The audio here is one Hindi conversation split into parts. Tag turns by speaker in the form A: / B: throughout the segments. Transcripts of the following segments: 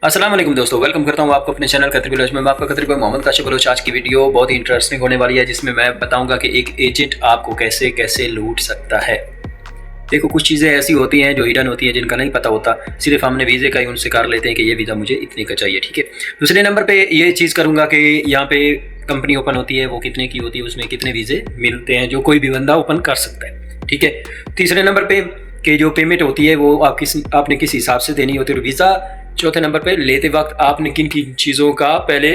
A: अस्सलाम वालेकुम दोस्तों, वेलकम करता हूँ आपको अपने चैनल कतरी बलोच में। मैं आपका कतरी भाई मोहम्मद काशिफ बलोच। आज की वीडियो बहुत ही इंटरेस्टिंग होने वाली है, जिसमें मैं बताऊंगा कि एक एजेंट आपको कैसे कैसे लूट सकता है। देखो, कुछ चीज़ें ऐसी होती हैं जो हिडन होती हैं, जिनका नहीं पता होता। सिर्फ हमने वीज़े का ही उनसे कर लेते हैं कि ये वीज़ा मुझे इतने का चाहिए, ठीक है। दूसरे नंबर पर ये चीज़ करूँगा कि यहाँ पे कंपनी ओपन होती है, वो कितने की होती है, उसमें कितने वीज़े मिलते हैं, जो कोई भी बंदा ओपन कर सकता है, ठीक है। तीसरे नंबर पे कि जो पेमेंट होती है वो आपने किस हिसाब से देनी होती है, वीज़ा। चौथे नंबर पे लेते वक्त आपने किन किन चीज़ों का पहले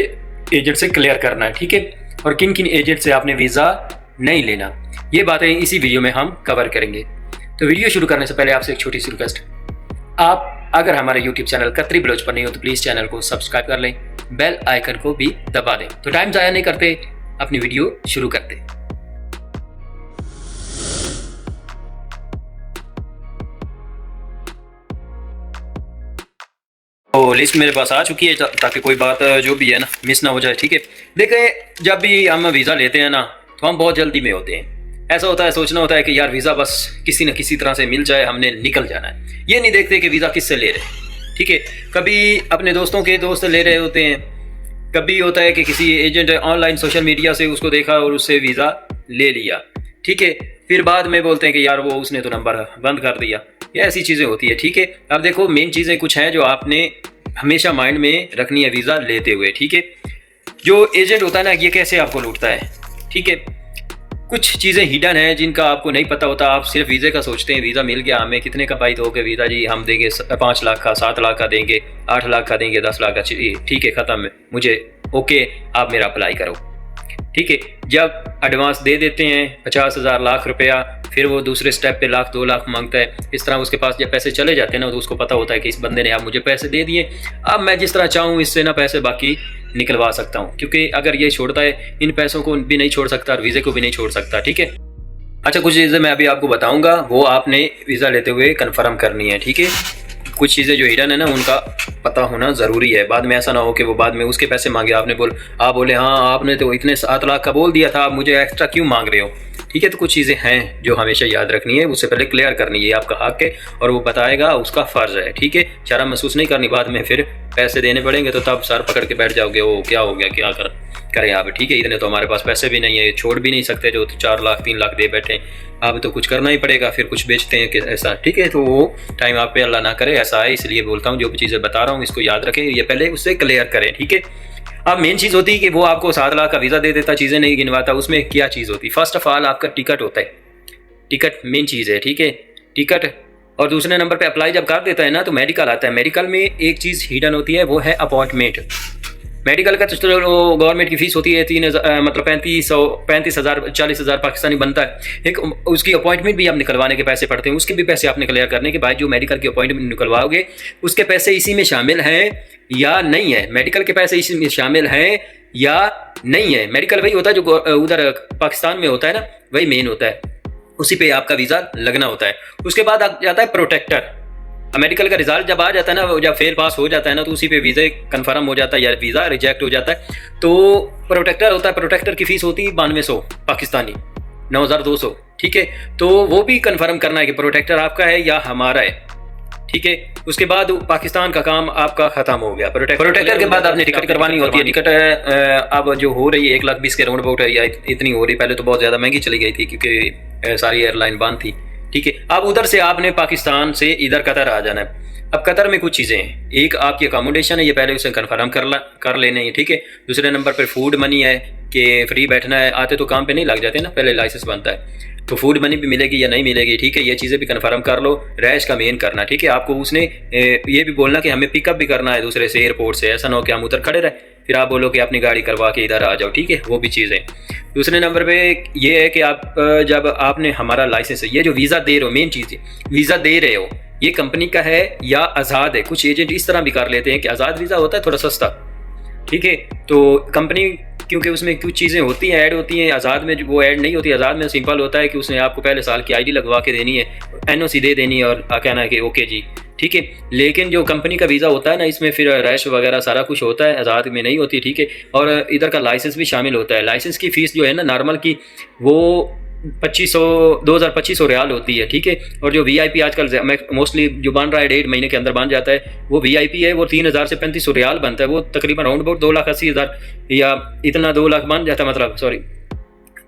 A: एजेंट से क्लियर करना है, ठीक है, और किन किन एजेंट से आपने वीज़ा नहीं लेना, ये बातें इसी वीडियो में हम कवर करेंगे। तो वीडियो शुरू करने से पहले आपसे एक छोटी सी रिक्वेस्ट, आप अगर हमारे यूट्यूब चैनल कतरी बलोच पर नहीं हो तो प्लीज़ चैनल को सब्सक्राइब कर लें, बेल आइकन को भी दबा दें। तो टाइम ज़ाया नहीं करते, अपनी वीडियो शुरू करते हैं। तो लिस्ट मेरे पास आ चुकी है, ताकि कोई बात जो भी है ना मिस ना हो जाए, ठीक है। देखें, जब भी हम वीज़ा लेते हैं ना तो हम बहुत जल्दी में होते हैं। ऐसा होता है, सोचना होता है कि यार वीज़ा बस किसी न किसी तरह से मिल जाए, हमने निकल जाना है। ये नहीं देखते कि वीज़ा किससे ले रहे हैं, ठीक है। कभी अपने दोस्तों के दोस्त ले रहे होते हैं, कभी होता है कि किसी एजेंट ऑनलाइन सोशल मीडिया से उसको देखा और उससे वीज़ा ले लिया, ठीक है। फिर बाद में बोलते हैं कि यार वो उसने तो नंबर बंद कर दिया। ये ऐसी चीज़ें होती है, ठीक है। अब देखो, मेन चीज़ें कुछ हैं जो आपने हमेशा माइंड में रखनी है वीज़ा लेते हुए, ठीक है। जो एजेंट होता है ना, ये कैसे आपको लूटता है, ठीक है। कुछ चीज़ें हिडन हैं जिनका आपको नहीं पता होता। आप सिर्फ वीज़े का सोचते हैं, वीज़ा मिल गया, हमें कितने का भाई दोगे वीज़ा जी, हम देंगे 5 लाख का, 7 लाख का देंगे, 8 लाख का देंगे, 10 लाख का चाहिए, ठीक है, ख़त्म, मुझे ओके, आप मेरा अप्लाई करो, ठीक है। जब एडवांस दे देते हैं 50,000 लाख रुपया, फिर वो दूसरे स्टेप पे 1 लाख 2 लाख मांगता है। इस तरह उसके पास जब पैसे चले जाते हैं ना, तो उसको पता होता है कि इस बंदे ने अब मुझे पैसे दे दिए, अब मैं जिस तरह चाहूँ इससे ना पैसे बाकी निकलवा सकता हूँ, क्योंकि अगर ये छोड़ता है, इन पैसों को भी नहीं छोड़ सकता और वीज़े को भी नहीं छोड़ सकता, ठीक है। अच्छा, कुछ चीज़ें मैं अभी आपको बताऊँगा, वो आपने वीज़ा लेते हुए कन्फर्म करनी है, ठीक है। कुछ चीज़ें जो हिडन है ना, उनका पता होना ज़रूरी है। बाद में ऐसा ना हो कि वो बाद में उसके पैसे मांगे, आप बोले हाँ आपने तो इतने 7 लाख का बोल दिया था, आप मुझे एक्स्ट्रा क्यों मांग रहे हो, ठीक है। तो कुछ चीज़ें हैं जो हमेशा याद रखनी है, उससे पहले क्लियर करनी है, आपका हक है और वो बताएगा, उसका फ़र्ज़ है, ठीक है। शर्म महसूस नहीं करनी, बाद में फिर पैसे देने पड़ेंगे तो तब सर पकड़ के बैठ जाओगे, वो क्या हो गया, क्या करें आप, ठीक है। इतने तो हमारे पास पैसे भी नहीं है, छोड़ भी नहीं सकते, जो 4 लाख 3 लाख दे बैठे, अब तो कुछ करना ही पड़ेगा, फिर कुछ बेचते हैं कि ऐसा, ठीक है। तो वो टाइम आप पे अल्लाह ना करे ऐसा है, इसलिए बोलता हूँ जो भी चीज़ें बता रहा हूँ इसको याद रखें, ये पहले उससे क्लियर करें, ठीक है। अब मेन चीज़ होती है कि वो आपको 7 लाख का वीज़ा दे देता, चीज़ें नहीं गिनवाता। उसमें क्या चीज़ होती है? फर्स्ट ऑफ ऑल आपका टिकट होता है, टिकट मेन चीज़ है, ठीक है, टिकट। और दूसरे नंबर पे अप्लाई जब कर देता है ना, तो मेडिकल आता है। मेडिकल में एक चीज़ हिडन होती है, वो है अपॉइंटमेंट। मेडिकल का तो गवर्नमेंट की फ़ीस होती है 3,000, मतलब 35,000 40,000 पाकिस्तानी बनता है। एक उसकी अपॉइंटमेंट भी आप निकलवाने के पैसे पड़ते हैं, उसके भी पैसे आपने क्लियर करने के बाद जो मेडिकल की अपॉइंटमेंट निकलवाओगे, उसके पैसे इसी में शामिल हैं या नहीं है, मेडिकल के पैसे इसी में शामिल हैं या नहीं है। मेडिकल वही होता है जो उधर पाकिस्तान में होता है ना, वही मेन होता है, उसी पे आपका वीज़ा लगना होता है। उसके बाद आ जाता है प्रोटेक्टर। मेडिकल का रिजल्ट जब आ जाता है ना, जब फेल पास हो जाता है ना, तो उसी पे वीज़ा कंफर्म हो जाता है या वीज़ा रिजेक्ट हो जाता है, तो प्रोटेक्टर होता है। प्रोटेक्टर की फ़ीस होती है 9200 पाकिस्तानी, 9,200, ठीक है। तो वो भी कंफर्म करना है कि प्रोटेक्टर आपका है या हमारा है, ठीक है। उसके बाद पाकिस्तान का काम आपका ख़त्म हो गया। प्रोटेक्टर के बाद आपने टिकट करवानी होती है। टिकट अब जो हो रही है 1,20,000 के राउंड अबाउट है, या इतनी हो रही, पहले तो बहुत ज़्यादा महंगी चली गई थी क्योंकि सारी एयरलाइन बंद थी, ठीक है। अब उधर से आपने पाकिस्तान से इधर कतर आ जाना है। अब कतर में कुछ चीज़ें हैं, एक आपकी अकोमोडेशन है, ये पहले उसे कन्फर्म कर लेने हैं, ठीक है। दूसरे नंबर पर फूड मनी है कि फ्री बैठना है, आते तो काम पे नहीं लग जाते ना, पहले लाइसेंस बनता है, तो फूड मनी भी मिलेगी या नहीं मिलेगी, ठीक है। ये चीज़ें भी कन्फर्म कर लो। रैश का मेन करना, ठीक है। आपको उसने ये भी बोलना कि हमें पिकअप भी करना है दूसरे से, एयरपोर्ट से, ऐसा ना हो कि हम उधर खड़े रहे, फिर आप बोलो कि अपनी गाड़ी करवा के इधर आ जाओ, ठीक है। वो भी चीज़ें। दूसरे नंबर पे ये है कि आप जब आपने हमारा लाइसेंस है, ये जो वीज़ा दे रहे हो, मेन चीज़ है, वीज़ा दे रहे हो ये कंपनी का है या आज़ाद है। कुछ एजेंट इस तरह भी कर लेते हैं कि आज़ाद वीज़ा होता है थोड़ा सस्ता, ठीक है। तो कंपनी, क्योंकि उसमें कुछ चीज़ें होती हैं, ऐड होती हैं, आज़ाद में वो ऐड नहीं होती। आज़ाद में सिंपल होता है कि उसने आपको पहले साल की आईडी लगवा के देनी है, एनओसी दे देनी है और कहना है कि ओके जी, ठीक है। लेकिन जो कंपनी का वीज़ा होता है ना, इसमें फिर रैश वगैरह सारा कुछ होता है, आज़ाद में नहीं होती, ठीक है। और इधर का लाइसेंस भी शामिल होता है। लाइसेंस की फ़ीस जो है ना नॉर्मल की, वो 2500 2200 रियाल होती है, ठीक है। और जो वीआईपी आजकल मोस्टली जो बन रहा है 1.5 महीने के अंदर बन जाता है, वो वीआईपी है, वो 3000 से 3500 रियाल बनता है। वो तकरीबन राउंड अबाउट 2,80,000 या इतना 2 लाख बन जाता है, मतलब सॉरी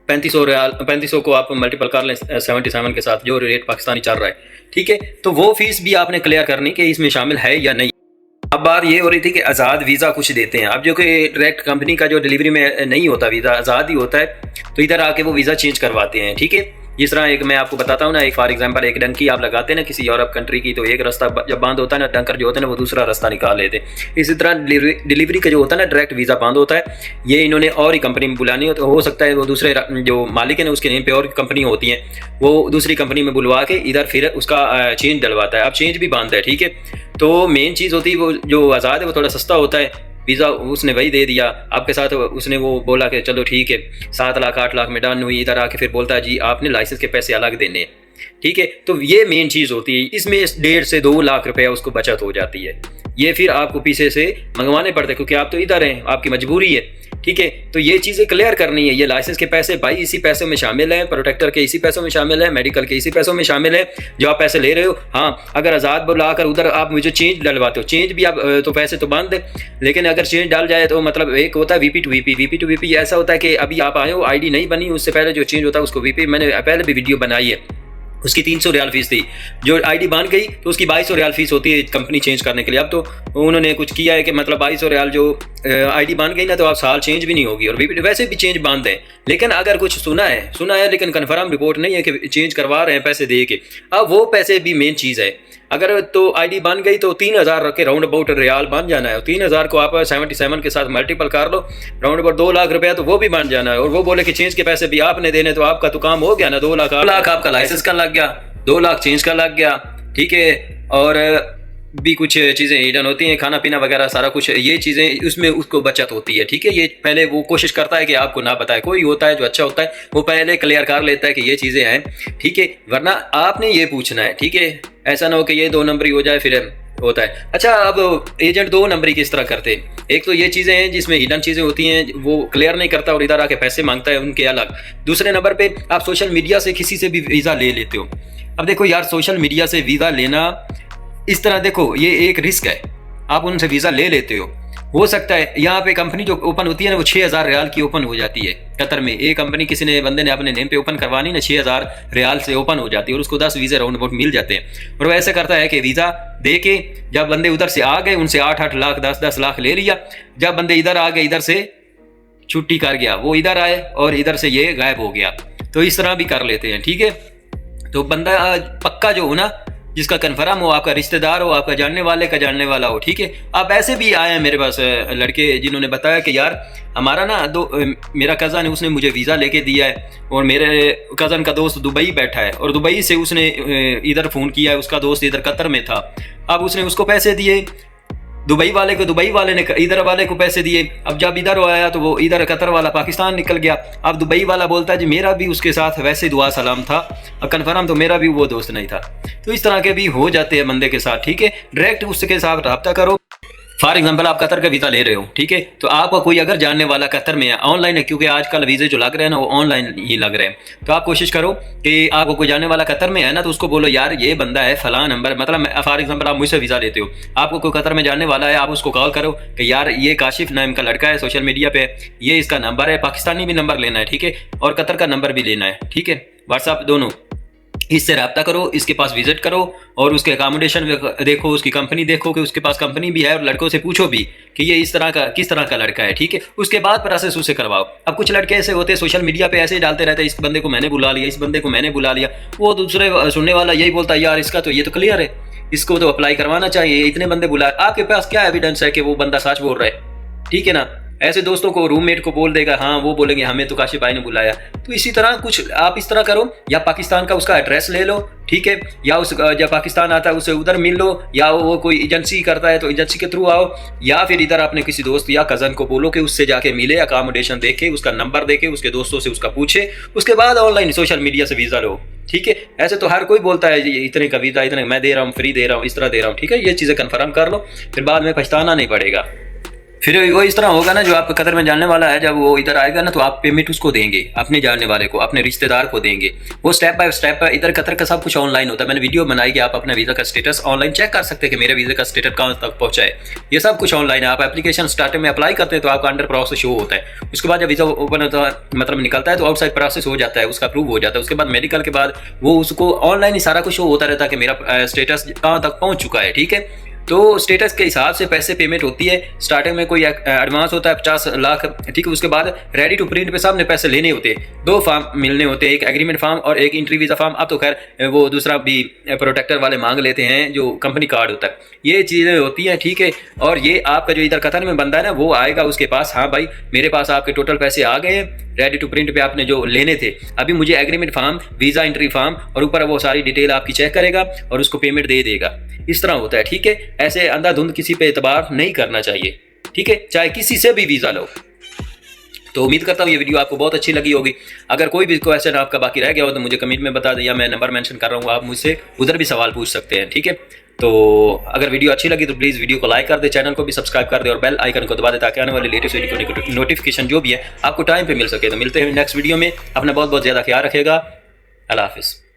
A: 3500 रियाल, 3500 को आप मल्टीपल कर लें 77 के साथ जो रेट पाकिस्तानी चल रहा है, ठीक है। तो वो फीस भी आपने क्लियर करनी कि इसमें शामिल है या नहीं। अब बात ये हो रही थी कि आज़ाद वीज़ा कुछ देते हैं। अब जो कि डायरेक्ट कंपनी का जो डिलीवरी में नहीं होता वीज़ा, आज़ाद ही होता है, तो इधर आके वो वीज़ा चेंज करवाते हैं, ठीक है। जिस तरह एक मैं आपको बताता हूँ ना, एक फॉर एग्जांपल एक डंकी आप लगाते हैं ना किसी यूरोप कंट्री की, तो एक रास्ता जब बंद होता है ना, डंकर जो होता है ना वो दूसरा रास्ता निकाल लेते हैं। इसी तरह डिलीवरी का जो होता है ना डायरेक्ट वीज़ा बंद होता है, ये इन्होंने और ही कंपनी में बुलानी हो सकता है वो दूसरे जो मालिक है ना उसके नेम पे और कंपनी होती हैं, वो दूसरी कंपनी में बुलवा के इधर फिर उसका चेंज डलवाता है। अब चेंज भी बंद है, ठीक है। तो मेन चीज़ होती है वो जो आज़ाद है वो थोड़ा सस्ता होता है, वीज़ा उसने वही दे दिया आपके साथ। उसने वो बोला कि चलो ठीक है 7 लाख 8 लाख में डन हुई, इधर आके फिर बोलता है जी आपने लाइसेंस के पैसे अलग देने हैं, ठीक है। तो ये मेन चीज़ होती है, इसमें 1.5 से 2 लाख रुपया उसको बचत हो जाती है। ये फिर आपको पीछे से मंगवाने पड़ते हैं क्योंकि आप तो इधर हैं, आपकी मजबूरी है, ठीक है। तो ये चीज़ें क्लियर करनी है। ये लाइसेंस के पैसे भाई इसी पैसों में शामिल हैं, प्रोटेक्टर के इसी पैसों में शामिल है, मेडिकल के इसी पैसों में शामिल है जो आप पैसे ले रहे हो। हाँ, अगर आज़ाद बुलाकर उधर आप मुझे चेंज डलवाते हो, चेंज भी आप तो पैसे तो बंद है, लेकिन अगर चेंज डाल जाए तो मतलब एक होता है वीपी टू वीपी ऐसा होता है कि अभी आप आए हो, आईडी नहीं बनी, उससे पहले जो चेंज होता है उसको वीपी, मैंने पहले भी वीडियो बनाई है, उसकी 300 रियाल फीस थी। जो आईडी बन गई तो उसकी 2200 रियाल फीस होती है कंपनी चेंज करने के लिए। अब तो उन्होंने कुछ किया है कि मतलब 2200 रियाल जो आईडी बन गई ना तो आप साल चेंज भी नहीं होगी, और वैसे भी चेंज बांध है। लेकिन अगर कुछ सुना है लेकिन कन्फर्म रिपोर्ट नहीं है कि चेंज करवा रहे हैं पैसे दे के, अब वो पैसे भी मेन चीज़ है। अगर तो आईडी बन गई तो 3000 रख के राउंड अबाउट रियाल बन जाना है, 3000 को आप 77 के साथ मल्टीपल कर लो, राउंड अबाउट 2 लाख रुपया तो वो भी बन जाना है। और वो बोले कि चेंज के पैसे भी आपने देने, तो आपका तो काम हो गया ना, 2 लाख आपका लाइसेंस का लग गया, 2 लाख चेंज का लग गया, ठीक है। और भी कुछ चीज़ें हिडन होती हैं, खाना पीना वगैरह सारा कुछ, ये चीज़ें उसमें उसको बचत होती है, ठीक है। ये पहले वो कोशिश करता है कि आपको ना बताए, कोई होता है जो अच्छा होता है वो पहले क्लियर कर लेता है कि ये चीज़ें हैं, ठीक है। वरना आपने ये पूछना है, ठीक है। ऐसा ना हो कि ये 2 नंबरी हो जाए फिर होता है। अच्छा, अब एजेंट 2 नंबरी किस तरह करते हैं? एक तो ये चीज़ें हैं जिसमें हिडन चीज़ें होती हैं, वो क्लियर नहीं करता और इधर आके पैसे मांगता है उनके अलग। दूसरे नंबर पे आप सोशल मीडिया से किसी से भी वीज़ा ले लेते हो। अब देखो यार, सोशल मीडिया से वीज़ा लेना इस तरह, देखो ये एक रिस्क है, आप उनसे वीज़ा ले लेते हो सकता है यहाँ पे कंपनी जो ओपन होती है ना वो 6000 रियाल की ओपन हो जाती है कतर में। एक कंपनी किसी ने बंदे ने अपने नेम पे ओपन करवानी ना, 6000 रियाल से ओपन हो जाती है और उसको 10 वीज़ा राउंड अबाउट मिल जाते हैं। और वो ऐसा करता है कि वीज़ा दे के जब बंदे उधर से आ गए उनसे 8-8 लाख 10-10 लाख ले लिया, जब बंदे इधर आ गए इधर से छुट्टी कर गया, वो इधर आए और इधर से ये गायब हो गया। तो इस तरह भी कर लेते हैं, ठीक है। तो बंदा पक्का जो हो ना, जिसका कन्फर्म हो, आपका रिश्तेदार हो, आपका जानने वाले का जानने वाला हो, ठीक है। आप ऐसे भी आए हैं मेरे पास लड़के जिन्होंने बताया कि यार हमारा ना मेरा कज़न है, उसने मुझे वीज़ा लेके दिया है और मेरे कज़न का दोस्त दुबई बैठा है और दुबई से उसने इधर फ़ोन किया है, उसका दोस्त इधर कतर में था। अब उसने उसको पैसे दिए दुबई वाले को, दुबई वाले ने इधर वाले को पैसे दिए। अब जब इधर आया तो वो इधर कतर वाला पाकिस्तान निकल गया। अब दुबई वाला बोलता है जी मेरा भी उसके साथ वैसे दुआ सलाम था, कन्फर्म तो मेरा भी वो दोस्त नहीं था। तो इस तरह के भी हो जाते हैं बंदे के साथ, ठीक है। डायरेक्ट उसके साथ रब्ता करो। फॉर एग्जाम्पल आप कतर का वीज़ा ले रहे हो, ठीक है, तो आपका कोई अगर जानने वाला कतर में है, ऑनलाइन है, क्योंकि आजकल वीज़े जो लग रहे हैं ना वो ऑनलाइन ही लग रहे हैं। तो आप कोशिश करो कि आपको कोई जानने वाला कतर में है ना, तो उसको बोलो यार ये बंदा है फलां नंबर, मतलब फॉर एग्जाम्पल आप मुझसे वीज़ा लेते हो, आपको कोई कतर में जानने वाला है, आप उसको कॉल करो कि यार ये काशिफ नाम का लड़का है, सोशल मीडिया पे ये इसका नंबर है, पाकिस्तानी भी नंबर लेना है, ठीक है, और कतर का नंबर भी लेना है, ठीक है, व्हाट्सअप दोनों, इससे रब्ता करो, इसके पास विजिट करो और उसके अकामोडेशन देखो, उसकी कंपनी देखो कि उसके पास कंपनी भी है, और लड़कों से पूछो भी कि ये इस तरह का किस तरह का लड़का है, ठीक है। उसके बाद प्रोसेस उसे करवाओ। अब कुछ लड़के ऐसे होते हैं सोशल मीडिया पे ऐसे ही डालते रहते हैं, इस बंदे को मैंने बुला लिया, इस बंदे को मैंने बुला लिया, वो दूसरे सुनने वाला यही बोलता है यार इसका तो ये तो क्लियर है, इसको तो अप्लाई करवाना चाहिए, इतने बंदे बुला। आपके पास क्या एविडेंस है कि वो बंदा सच बोल रहा है, ठीक है ना। ऐसे दोस्तों को रूममेट को बोल देगा, हाँ वो बोलेंगे हमें तो काशिफ भाई ने बुलाया। तो इसी तरह कुछ आप इस तरह करो, या पाकिस्तान का उसका एड्रेस ले लो, ठीक है, या उस जब पाकिस्तान आता है उसे उधर मिल लो, या वो कोई एजेंसी करता है तो एजेंसी के थ्रू आओ, या फिर इधर अपने किसी दोस्त या कज़न को बोलो कि उससे जाके मिले, अकामोडेशन देखे, उसका नंबर देखे, उसके दोस्तों से उसका पूछे, उसके बाद ऑनलाइन सोशल मीडिया से वीज़ा लो, ठीक है। ऐसे तो हर कोई बोलता है जी इतने का वीज़ा, इतने मैं दे रहा हूँ, फ्री दे रहा हूँ, इस तरह दे रहा हूँ, ठीक है। ये चीज़ें कन्फर्म कर लो, फिर बाद में पछताना नहीं पड़ेगा। फिर वो इस तरह होगा ना, जो आप कतर में जानने वाला है, जब वो इधर आएगा ना तो आप पेमेंट उसको देंगे, अपने जानने वाले को, अपने रिश्तेदार को देंगे। वो स्टेप बाय स्टेप इधर कतर का सब कुछ ऑनलाइन होता है। मैंने वीडियो बनाई कि आप अपना वीज़ा का स्टेटस ऑनलाइन चेक कर सकते हैं कि मेरा वीज़ा का स्टेटस कहाँ तक पहुँचा है। ये सब कुछ ऑनलाइन है। आप एप्लीकेशन स्टार्टिंग में अप्लाई करते हैं तो आपका अंडर प्रोसेस शो होता है। उसके बाद जब वीज़ा ओपन होता है, मतलब निकलता है, तो आउटसाइड प्रोसेस हो जाता है, उसका अप्रूव हो जाता है। उसके बाद मेडिकल के बाद वो उसको ऑनलाइन ही सारा कुछ शो होता रहता है कि मेरा स्टेटस कहाँ तक पहुँच चुका है। ठीक है, तो स्टेटस के हिसाब से पैसे पेमेंट होती है। स्टार्टिंग में कोई एडवांस होता है 50 लाख, ठीक है। उसके बाद रेडी टू प्रिंट पे सामने पैसे लेने होते हैं। 2 फॉर्म मिलने होते हैं, एक एग्रीमेंट फॉर्म और एक एंट्री वीज़ा फॉर्म। अब तो खैर वो दूसरा भी प्रोटेक्टर वाले मांग लेते हैं, जो कंपनी कार्ड होता है। ये चीज़ें होती हैं, ठीक है। और ये आपका जो इधर कतर में बंदा है ना, वो आएगा उसके पास, हाँ भाई मेरे पास आपके टोटल पैसे आ गए हैं, रेडी टू प्रिंट पे आपने जो लेने थे, अभी मुझे agreement form, visa entry form और ऊपर वो सारी डिटेल आपकी चेक करेगा और उसको पेमेंट दे देगा। इस तरह होता है, ठीक है। ऐसे अंधाधुंध किसी पे एतबार नहीं करना चाहिए, ठीक है, चाहे किसी से भी वीज़ा लो। तो उम्मीद करता हूँ ये वीडियो आपको बहुत अच्छी लगी होगी। अगर कोई भी क्वेश्चन आपका बाकी रह गया हो तो मुझे कमेंट में बता दें, या मैं नंबर मेंशन कर रहा हूँ, आप मुझसे उधर भी सवाल पूछ सकते हैं, ठीक है। तो अगर वीडियो अच्छी लगी तो प्लीज़ वीडियो को लाइक कर दे, चैनल को भी सब्सक्राइब कर दे और बेल आइकन को दबा दे, ताकि आने वाली लेटेस्ट वीडियो को नोटिफिकेशन जो भी है आपको टाइम पे मिल सके। तो मिलते हैं नेक्स्ट वीडियो में। अपना बहुत बहुत ज़्यादा ख्याल रखिएगा। अल्लाह हाफिज़।